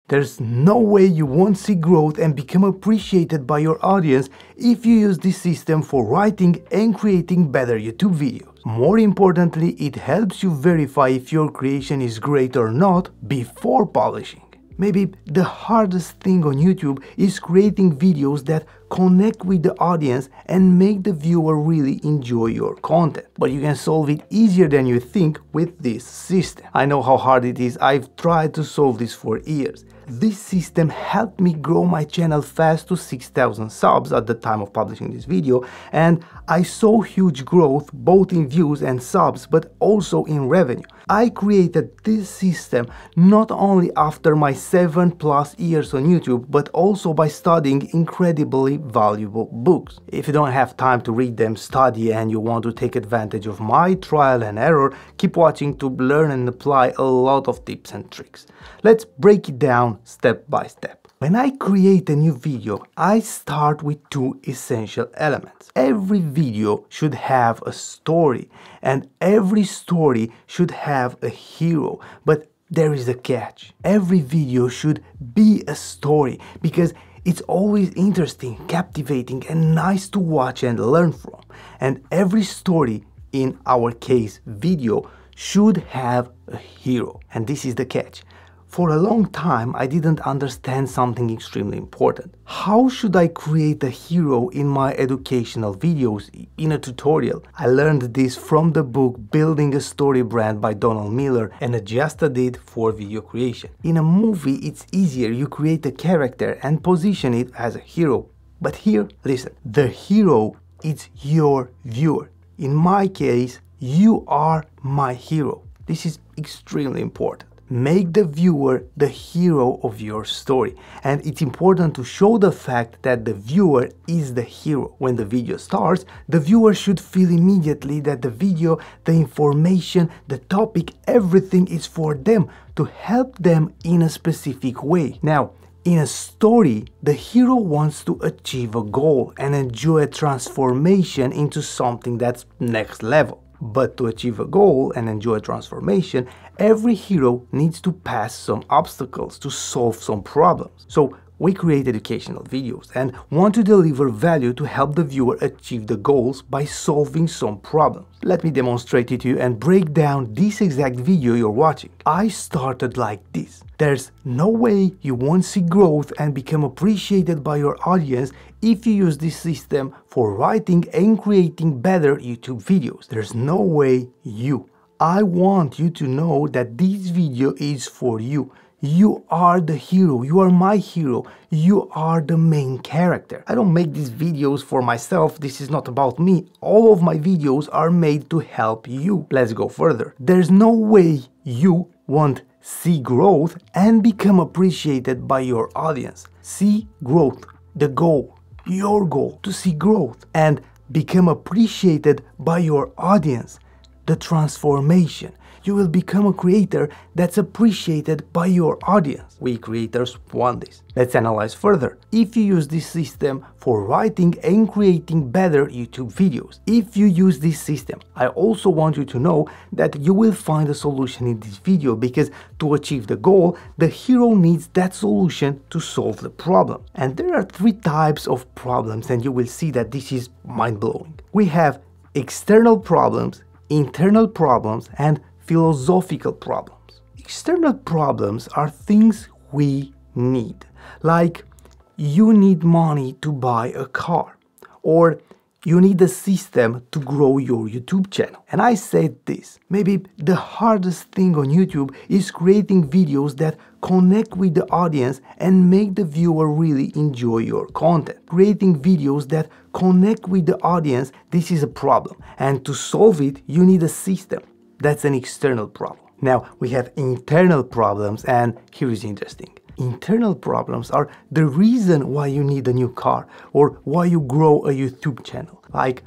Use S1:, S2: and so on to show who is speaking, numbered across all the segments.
S1: There's no way you won't see growth and become appreciated by your audience if you use this system for writing and creating better YouTube videos. More importantly, it helps you verify if your creation is great or not before publishing. Maybe the hardest thing on YouTube is creating videos that connect with the audience and make the viewer really enjoy your content. But you can solve it easier than you think with this system. I know how hard it is. I've tried to solve this for years. This system helped me grow my channel fast to 6,000 subs at the time of publishing this video, and I saw huge growth both in views and subs, but also in revenue. I created this system not only after my 7+ years on YouTube, but also by studying incredibly valuable books. If you don't have time to read them, study, and you want to take advantage of my trial and error, keep watching to learn and apply a lot of tips and tricks. Let's break it down step by step. When I create a new video, I start with two essential elements. Every video should have a story, and every story should have a hero. But there is a catch. Every video should be a story, because it's always interesting, captivating, and nice to watch and learn from. And every story, in our case video, should have a hero. And this is the catch. For a long time, I didn't understand something extremely important. How should I create a hero in my educational videos, in a tutorial? I learned this from the book Building a Story Brand by Donald Miller and adjusted it for video creation. In a movie, it's easier. You create a character and position it as a hero. But here, listen, the hero is your viewer. In my case, you are my hero. This is extremely important. Make the viewer the hero of your story, and it's important to show the fact that the viewer is the hero. When the video starts, the viewer should feel immediately that the video, the information, the topic, everything is for them, to help them in a specific way. Now, in a story, the hero wants to achieve a goal and enjoy a transformation into something that's next level. But to achieve a goal and enjoy a transformation, every hero needs to pass some obstacles, to solve some problems. So we create educational videos and want to deliver value to help the viewer achieve the goals by solving some problems. Let me demonstrate it to you and break down this exact video you're watching. I started like this. There's no way you won't see growth and become appreciated by your audience if you use this system for writing and creating better YouTube videos. There's no way I want you to know that this video is for you. You are the hero. You are my hero. You are the main character. I don't make these videos for myself. This is not about me. All of my videos are made to help you. Let's go further. There's no way you won't see growth and become appreciated by your audience. See growth, the goal, your goal, to see growth and become appreciated by your audience. The transformation. You will become a creator that's appreciated by your audience. We creators want this. Let's analyze further. If you use this system for writing and creating better YouTube videos, if you use this system, I also want you to know that you will find a solution in this video, because to achieve the goal, the hero needs that solution to solve the problem. And there are 3 types of problems, and you will see that this is mind-blowing. We have external problems, internal problems, and philosophical problems. External problems are things we need, like you need money to buy a car, or you need a system to grow your YouTube channel. And I said this, maybe the hardest thing on YouTube is creating videos that connect with the audience and make the viewer really enjoy your content. Creating videos that connect with the audience, this is a problem. And to solve it, you need a system. That's an external problem. Now we have internal problems, and here is interesting. Internal problems are the reason why you need a new car or why you grow a YouTube channel. Like,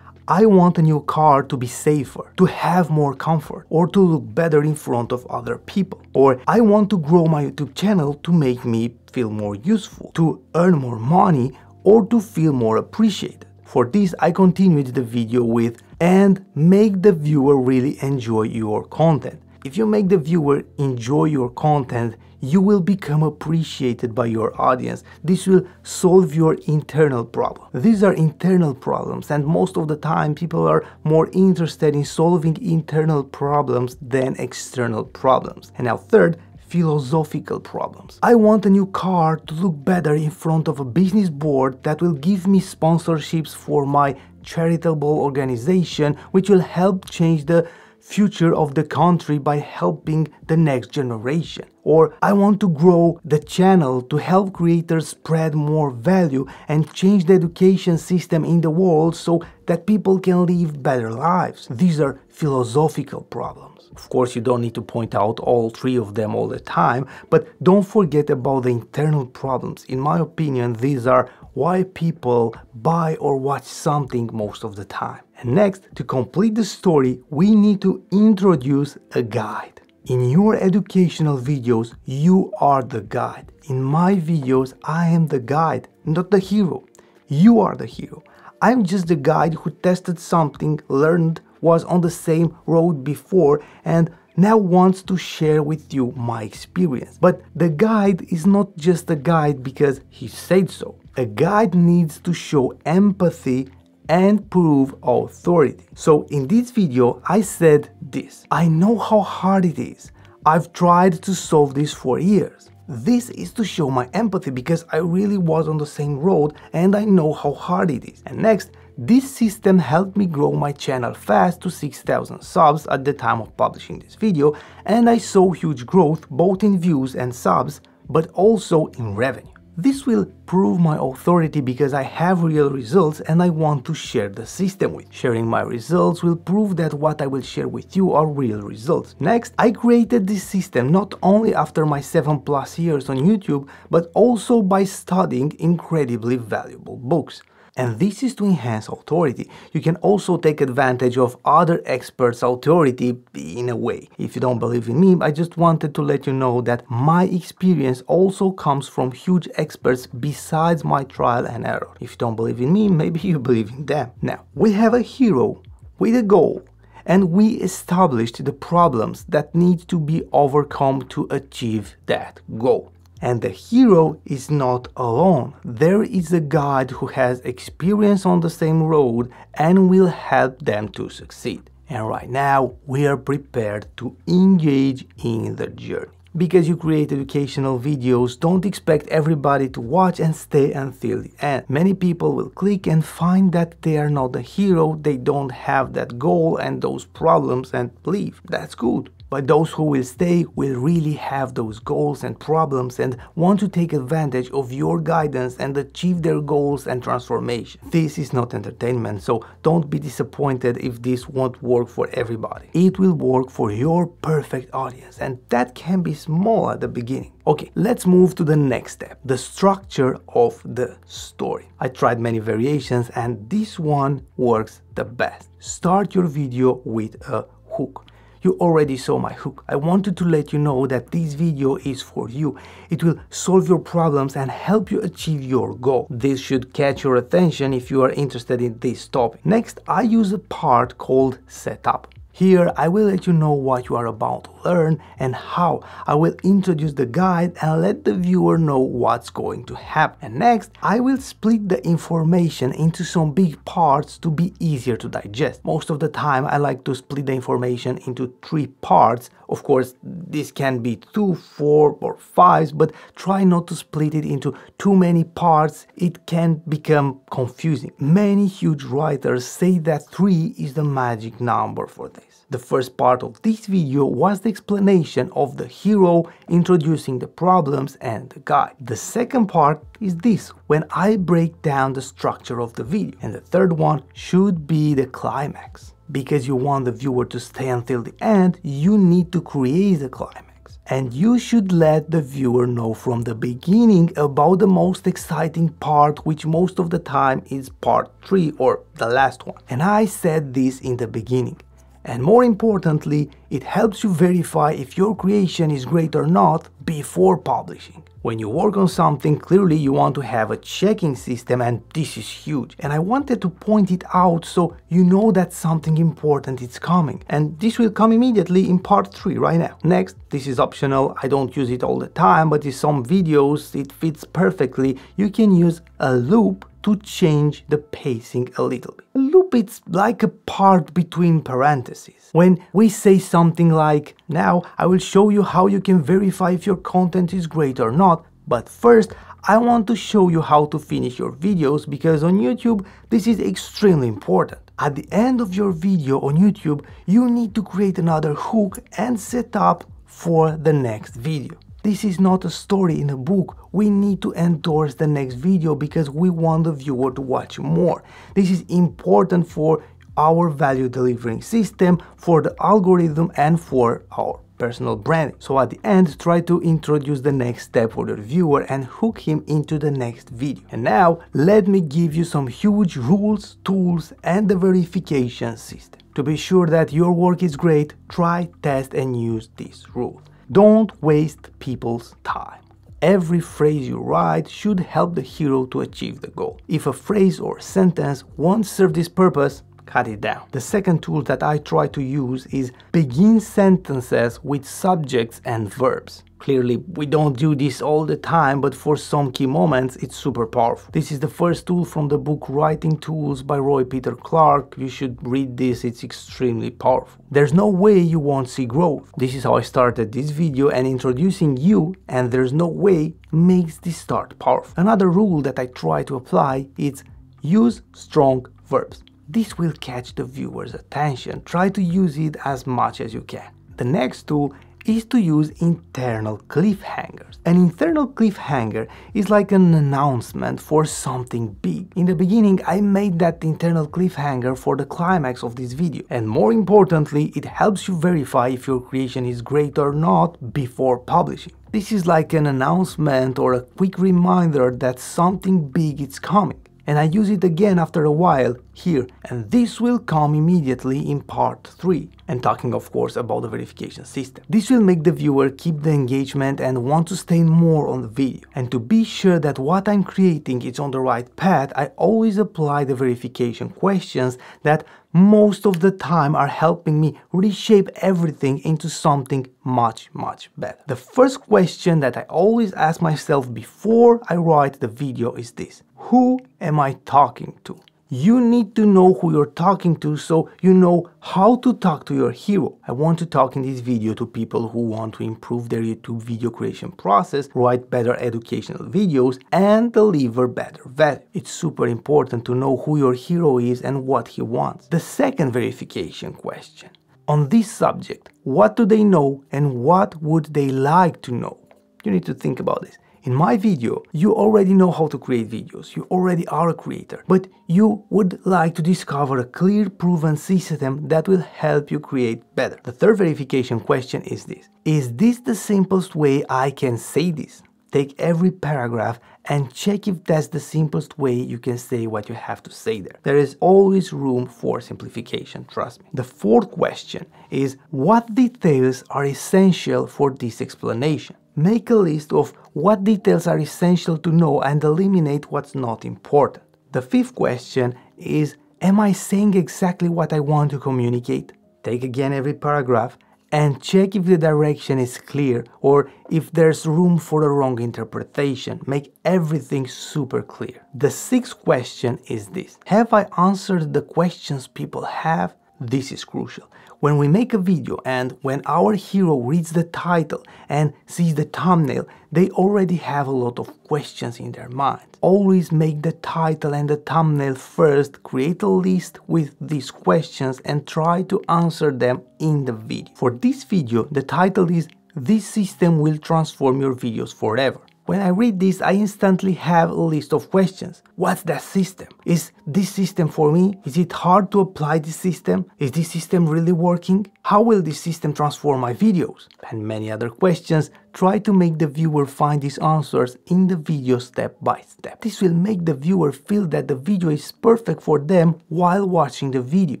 S1: I want a new car to be safer, to have more comfort, or to look better in front of other people. Or I want to grow my YouTube channel to make me feel more useful, to earn more money, or to feel more appreciated. For this, I continued the video with and make the viewer really enjoy your content. If you make the viewer enjoy your content, you will become appreciated by your audience. This will solve your internal problem. These are internal problems, and most of the time people are more interested in solving internal problems than external problems. And now third, philosophical problems. I want a new car to look better in front of a business board that will give me sponsorships for my charitable organization, which will help change the future of the country by helping the next generation. Or I want to grow the channel to help creators spread more value and change the education system in the world so that people can live better lives. These are philosophical problems. Of course, you don't need to point out all three of them all the time, but don't forget about the internal problems. In my opinion, these are why people buy or watch something most of the time. And next, to complete the story, we need to introduce a guide. In your educational videos, you are the guide. In my videos, I am the guide, not the hero. You are the hero. I'm just the guide who tested something, learned, was on the same road before, and now wants to share with you my experience. But the guide is not just a guide because he said so. A guide needs to show empathy and prove authority. So in this video, I said this: I know how hard it is. I've tried to solve this for years. This is to show my empathy because I really was on the same road and I know how hard it is. And next, this system helped me grow my channel fast to 6,000 subs at the time of publishing this video, and I saw huge growth both in views and subs, but also in revenue. This will prove my authority because I have real results and I want to share the system with. Sharing my results will prove that what I will share with you are real results. Next, I created this system not only after my 7+ years on YouTube, but also by studying incredibly valuable books. And this is to enhance authority. You can also take advantage of other experts' authority in a way. If you don't believe in me, I just wanted to let you know that my experience also comes from huge experts besides my trial and error. If you don't believe in me, maybe you believe in them. Now, we have a hero with a goal, and we established the problems that need to be overcome to achieve that goal. And the hero is not alone. There is a guide who has experience on the same road and will help them to succeed. And right now, we are prepared to engage in the journey. Because you create educational videos, don't expect everybody to watch and stay until the end. Many people will click and find that they are not the hero, they don't have that goal and those problems and leave. That's good. But those who will stay will really have those goals and problems and want to take advantage of your guidance and achieve their goals and transformation. This is not entertainment, so don't be disappointed if this won't work for everybody. It will work for your perfect audience, and that can be small at the beginning. Okay, let's move to the next step, the structure of the story. I tried many variations and this one works the best. Start your video with a hook. You already saw my hook. I wanted to let you know that this video is for you. It will solve your problems and help you achieve your goal. This should catch your attention if you are interested in this topic. Next, I use a part called setup. Here, I will let you know what you are about to learn and how. I will introduce the guide and let the viewer know what's going to happen. And next, I will split the information into some big parts to be easier to digest. Most of the time, I like to split the information into 3 parts. Of course, this can be 2, 4, or 5, but try not to split it into too many parts. It can become confusing. Many huge writers say that 3 is the magic number for this. The first part of this video was the explanation of the hero, introducing the problems and the guide. The second part is this, when I break down the structure of the video. And the third one should be the climax. Because you want the viewer to stay until the end, you need to create the climax. And you should let the viewer know from the beginning about the most exciting part, which most of the time is part 3 or the last one. And I said this in the beginning. And more importantly, it helps you verify if your creation is great or not before publishing. When you work on something, clearly you want to have a checking system, and this is huge. And I wanted to point it out so you know that something important is coming. And this will come immediately in part 3 right now. Next, this is optional. I don't use it all the time, but in some videos it fits perfectly. You can use a loop to change the pacing a little bit. A loop is like a part between parentheses. When we say something like, now I will show you how you can verify if your content is great or not, but first I want to show you how to finish your videos, because on YouTube this is extremely important. At the end of your video on YouTube, you need to create another hook and set up for the next video. This is not a story in a book. We need to endorse the next video because we want the viewer to watch more. This is important for our value delivering system, for the algorithm, and for our personal branding. So at the end, try to introduce the next step for the viewer and hook him into the next video. And now let me give you some huge rules, tools, and the verification system. To be sure that your work is great, try, test, and use these rules. Don't waste people's time. Every phrase you write should help the hero to achieve the goal. If a phrase or sentence won't serve this purpose, cut it down. The second tool that I try to use is begin sentences with subjects and verbs. Clearly, we don't do this all the time, but for some key moments, it's super powerful. This is the first tool from the book Writing Tools by Roy Peter Clark. You should read this, it's extremely powerful. There's no way you won't see growth. This is how I started this video, and introducing you, and there's no way, makes this start powerful. Another rule that I try to apply is use strong verbs. This will catch the viewer's attention. Try to use it as much as you can. The next tool is to use internal cliffhangers. An internal cliffhanger is like an announcement for something big. In the beginning, I made that internal cliffhanger for the climax of this video. And more importantly, it helps you verify if your creation is great or not before publishing. This is like an announcement or a quick reminder that something big is coming. And I use it again after a while here, and this will come immediately in part 3, and talking of course about the verification system. This will make the viewer keep the engagement and want to stay more on the video. And to be sure that what I'm creating is on the right path, I always apply the verification questions that most of the time are helping me reshape everything into something much better. The first question that I always ask myself before I write the video is this: who am I talking to? You need to know who you're talking to so you know how to talk to your hero. I want to talk in this video to people who want to improve their YouTube video creation process, write better educational videos, and deliver better value. It's super important to know who your hero is and what he wants. The second verification question: on this subject, what do they know and what would they like to know? You need to think about this. In my video, you already know how to create videos, you already are a creator, but you would like to discover a clear, proven system that will help you create better. The third verification question is this: is this the simplest way I can say this? Take every paragraph and check if that's the simplest way you can say what you have to say there. There is always room for simplification, trust me. The fourth question is: what details are essential for this explanation? Make a list of what details are essential to know and eliminate what's not important. The fifth question is: am I saying exactly what I want to communicate? Take again every paragraph and check if the direction is clear or if there's room for a wrong interpretation. Make everything super clear. The sixth question is this: have I answered the questions people have? This is crucial. When we make a video and when our hero reads the title and sees the thumbnail, they already have a lot of questions in their mind. Always make the title and the thumbnail first, create a list with these questions and try to answer them in the video. For this video, the title is "This system will transform your videos forever." When I read this, I instantly have a list of questions. What's that system? Is this system for me? Is it hard to apply this system? Is this system really working? How will this system transform my videos? And many other questions. Try to make the viewer find these answers in the video step by step. This will make the viewer feel that the video is perfect for them while watching the video.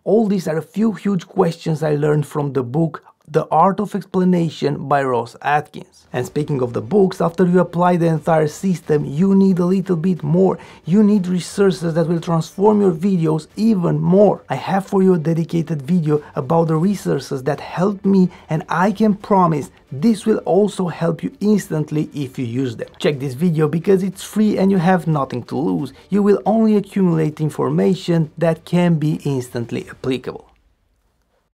S1: All these are a few huge questions I learned from the book The Art of Explanation by Ross Atkins. And speaking of the books, after you apply the entire system, you need a little bit more. You need resources that will transform your videos even more. I have for you a dedicated video about the resources that helped me, and I can promise this will also help you instantly if you use them. Check this video because it's free and you have nothing to lose. You will only accumulate information that can be instantly applicable.